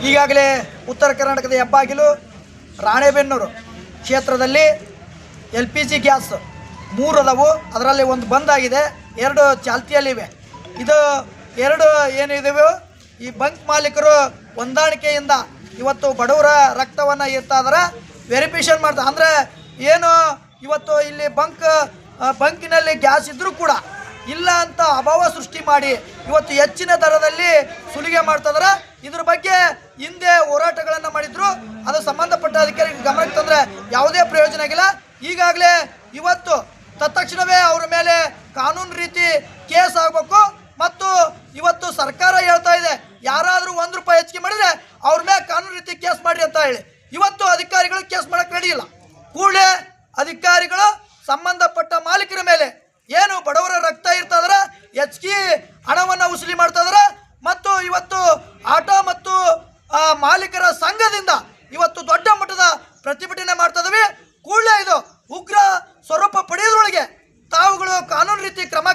ಈಗಾಗಲೇ ಉತ್ತರ ಕರ್ನಾಟಕದ ಹೆಬ್ಬಾಗಿಲು ರಾಣೆಬೆನ್ನೂರು ಕ್ಷೇತ್ರದಲ್ಲಿ LPG ಗ್ಯಾಸ್ 3 ಅದಾವು. ಅದರಲ್ಲಿ ಒಂದು ಬಂದಾಗಿದೆ, 2 ಚಾಲ್ತಿಯಲ್ಲಿವೆ. ಇದು 2 ಏನಿದೆವೋ ಈ ಬಂಕ್ ಮಾಲೀಕರು ಹೊಂದಾಣಿಕೆಯಿಂದ ಇವತ್ತು ಬಡವರ ರಕ್ತವನ್ನು ಇರ್ತಾ ಇದ್ದಾರೆ, ವೆರಿಫಿಕೇಷನ್ ಮಾಡ್ತಾರೆ. ಅಂದರೆ ಏನು ಇವತ್ತು ಇಲ್ಲಿ ಬಂಕಿನಲ್ಲಿ ಗ್ಯಾಸ್ ಇದ್ದರೂ ಕೂಡ ಇಲ್ಲ ಅಂತ ಅಭಾವ ಸೃಷ್ಟಿ ಮಾಡಿ ಇವತ್ತು ಹೆಚ್ಚಿನ ದರದಲ್ಲಿ ಸುಲಿಗೆ ಮಾಡ್ತಾ ಇದ್ದಾರೆ. ಇದ್ರ ಬಗ್ಗೆ ಹಿಂದೆ ಹೋರಾಟಗಳನ್ನು ಮಾಡಿದ್ರು, ಅದು ಸಂಬಂಧಪಟ್ಟ ಅಧಿಕಾರಿಗಳ ಗಮನಕ್ಕೆ ತಂದರೆ ಯಾವುದೇ ಪ್ರಯೋಜನ ಆಗಿಲ್ಲ. ಈಗಾಗಲೇ ಇವತ್ತು ತತ್ಕ್ಷಣವೇ ಅವರ ಮೇಲೆ ಕಾನೂನು ರೀತಿ ಕೇಸ್ ಆಗಬೇಕು. ಮತ್ತು ಇವತ್ತು ಸರ್ಕಾರ ಹೇಳ್ತಾ ಇದೆ, ಯಾರಾದರೂ ₹1 ಹೆಚ್ಚಿಗೆ ಮಾಡಿದರೆ ಅವ್ರ ಮೇಲೆ ಕಾನೂನು ರೀತಿ ಕೇಸ್ ಮಾಡಿರಿ ಅಂತ ಹೇಳಿ. ಇವತ್ತು ಅಧಿಕಾರಿಗಳು ಕೇಸ್ ಮಾಡೋಕ್ಕೆ ರೆಡಿ ಇಲ್ಲ. ಕೂಡಲೇ ಅಧಿಕಾರಿಗಳು ಸಂಬಂಧಪಟ್ಟ ಮಾಲೀಕರ ಮೇಲೆ ಏನು ಬಡವರ ರಕ್ತ ಇರ್ತಾ ಇದಾರೆ ಹೆಚ್ಚಿಗೆ ಹಣವನ್ನು ವಸೂಲಿ ಮಾಡ್ತಾ ಇದಾರೆ. ಮತ್ತು ಇವತ್ತು ಆಟೋ ಮತ್ತು ಮಾಲೀಕರ ಸಂಘದಿಂದ ಇವತ್ತು ದೊಡ್ಡ ಮಟ್ಟದ ಪ್ರತಿಭಟನೆ ಮಾಡ್ತಾ ಇದ್ದೀವಿ. ಕೂಡಲೇ ಇದು ಉಗ್ರ ಸ್ವರೂಪ ಪಡೆಯೋದ್ರೊಳಗೆ ತಾವುಗಳು ಕಾನೂನು ರೀತಿ ಕ್ರಮ